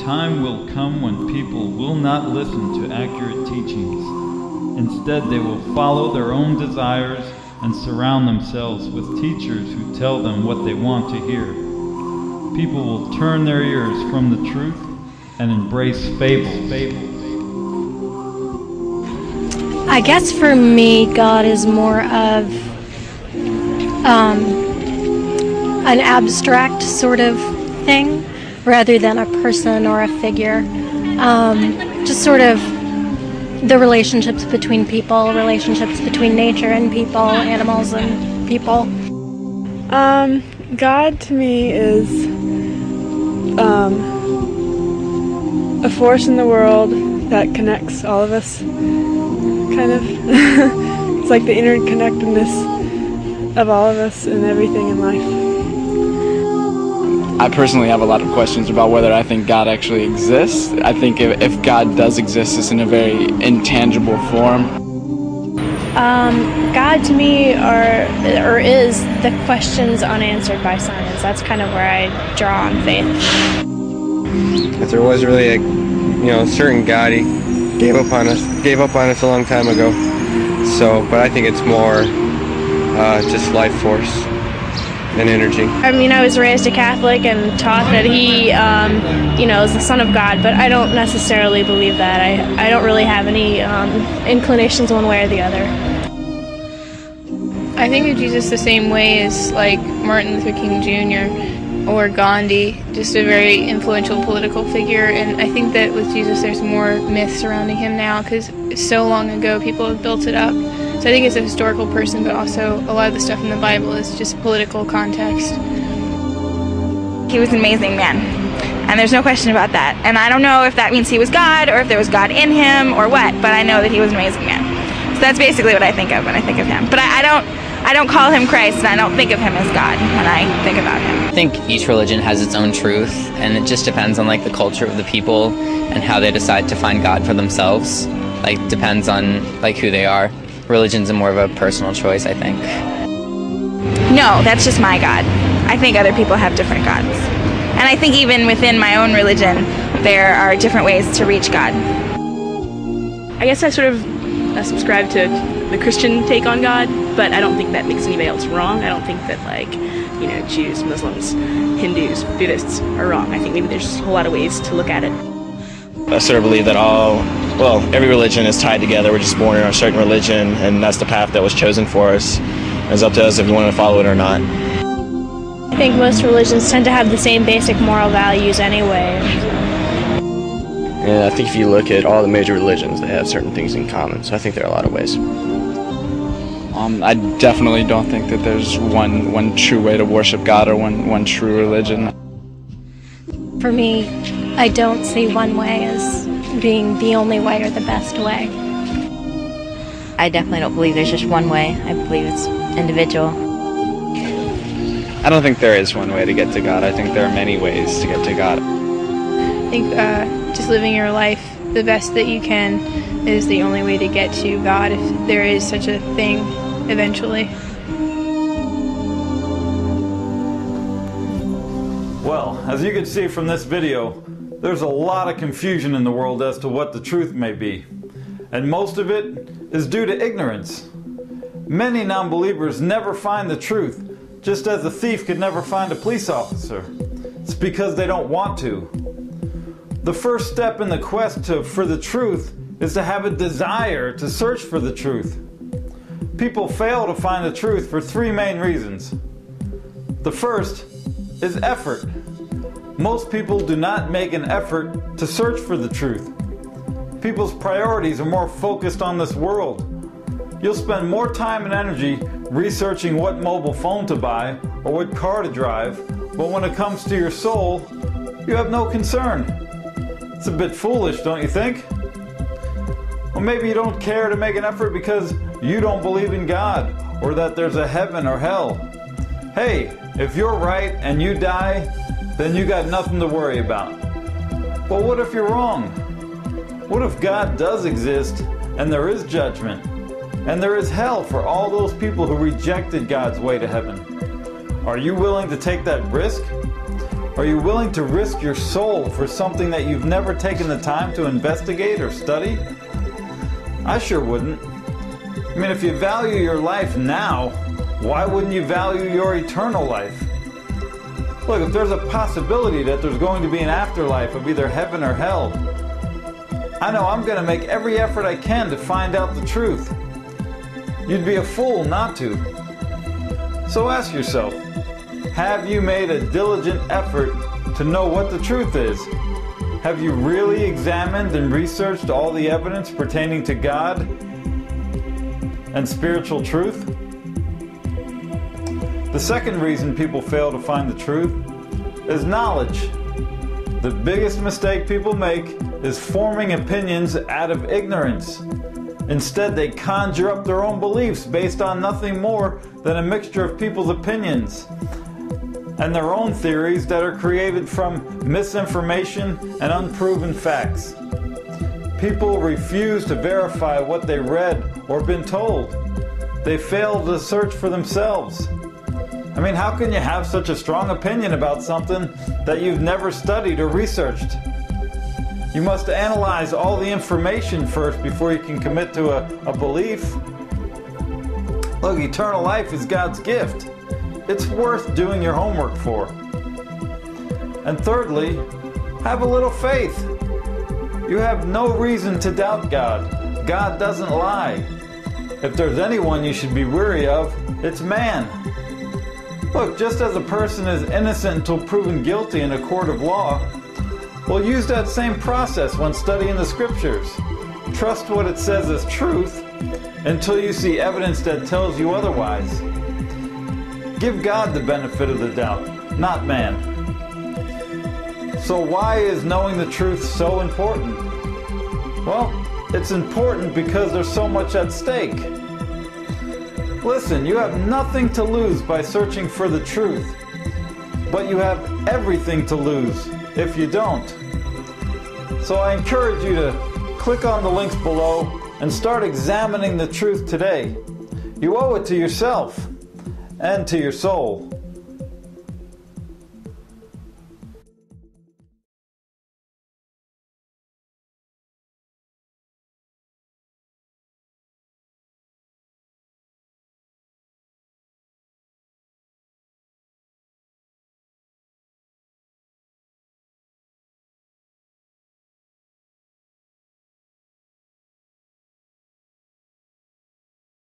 time will come when people will not listen to accurate teachings. Instead, they will follow their own desires and surround themselves with teachers who tell them what they want to hear. People will turn their ears from the truth and embrace fables. I guess for me, God is more of an abstract sort of thing rather than a person or a figure. Just sort of the relationships between people, relationships between nature and people, animals and people. God to me is a force in the world that connects all of us, kind of. It's like the interconnectedness of all of us and everything in life. I personally have a lot of questions about whether I think God actually exists. I think if God does exist, it's in a very intangible form. God to me is the questions unanswered by science. That's kind of where I draw on faith. If there was really a certain God, he gave up on us a long time ago. But I think it's more just life force and energy. I mean, I was raised a Catholic and taught that he, is the Son of God, but I don't necessarily believe that. I don't really have any inclinations one way or the other. I think of Jesus the same way as like Martin Luther King Jr. or Gandhi, just a very influential political figure, and I think that with Jesus there's more myth surrounding him now because so long ago people have built it up. So I think it's a historical person, but also a lot of the stuff in the Bible is just political context. He was an amazing man, and there's no question about that. And I don't know if that means he was God or if there was God in him or what, but I know that he was an amazing man. So that's basically what I think of when I think of him. But I don't call him Christ, and I don't think of him as God when I think about him. I think each religion has its own truth, and it just depends on like the culture of the people and how they decide to find God for themselves. Like depends on like who they are. Religion's more of a personal choice, I think. No, that's just my God. I think other people have different gods. And I think even within my own religion, there are different ways to reach God. I guess I sort of subscribe to the Christian take on God, but I don't think that makes anybody else wrong. I don't think that Jews, Muslims, Hindus, Buddhists are wrong. I think maybe there's just a whole lot of ways to look at it. I sort of believe that every religion is tied together. We're just born in a certain religion, and that's the path that was chosen for us. It's up to us if we want to follow it or not. I think most religions tend to have the same basic moral values anyway. And I think if you look at all the major religions, they have certain things in common. So I think there are a lot of ways. I definitely don't think that there's one true way to worship God or one true religion. For me, I don't see one way as being the only way or the best way. I definitely don't believe there's just one way. I believe it's individual. I don't think there is one way to get to God. I think there are many ways to get to God. I think just living your life the best that you can is the only way to get to God, if there is such a thing eventually. Well, as you can see from this video, there's a lot of confusion in the world as to what the truth may be. And most of it is due to ignorance. Many non-believers never find the truth, just as a thief could never find a police officer. It's because they don't want to. The first step in the quest for the truth is to have a desire to search for the truth. People fail to find the truth for three main reasons. The first is effort. Most people do not make an effort to search for the truth. People's priorities are more focused on this world. You'll spend more time and energy researching what mobile phone to buy or what car to drive, but when it comes to your soul, you have no concern. It's a bit foolish, don't you think? Or maybe you don't care to make an effort because you don't believe in God or that there's a heaven or hell. Hey, if you're right and you die, then you got nothing to worry about. But what if you're wrong? What if God does exist and there is judgment and there is hell for all those people who rejected God's way to heaven? Are you willing to take that risk? Are you willing to risk your soul for something that you've never taken the time to investigate or study? I sure wouldn't. I mean, if you value your life now, why wouldn't you value your eternal life? Look, if there's a possibility that there's going to be an afterlife of either heaven or hell, I know I'm going to make every effort I can to find out the truth. You'd be a fool not to. So ask yourself, have you made a diligent effort to know what the truth is? Have you really examined and researched all the evidence pertaining to God and spiritual truth? The second reason people fail to find the truth is knowledge. The biggest mistake people make is forming opinions out of ignorance. Instead, they conjure up their own beliefs based on nothing more than a mixture of people's opinions and their own theories that are created from misinformation and unproven facts. People refuse to verify what they read or been told. They fail to search for themselves. I mean, how can you have such a strong opinion about something that you've never studied or researched? You must analyze all the information first before you can commit to a belief. Look, eternal life is God's gift. It's worth doing your homework for. And thirdly, have a little faith. You have no reason to doubt God. God doesn't lie. If there's anyone you should be weary of, it's man. Look, just as a person is innocent until proven guilty in a court of law, well, use that same process when studying the scriptures. Trust what it says is truth until you see evidence that tells you otherwise. Give God the benefit of the doubt, not man. So why is knowing the truth so important? Well, it's important because there's so much at stake. Listen, you have nothing to lose by searching for the truth, but you have everything to lose if you don't. So I encourage you to click on the links below and start examining the truth today. You owe it to yourself and to your soul.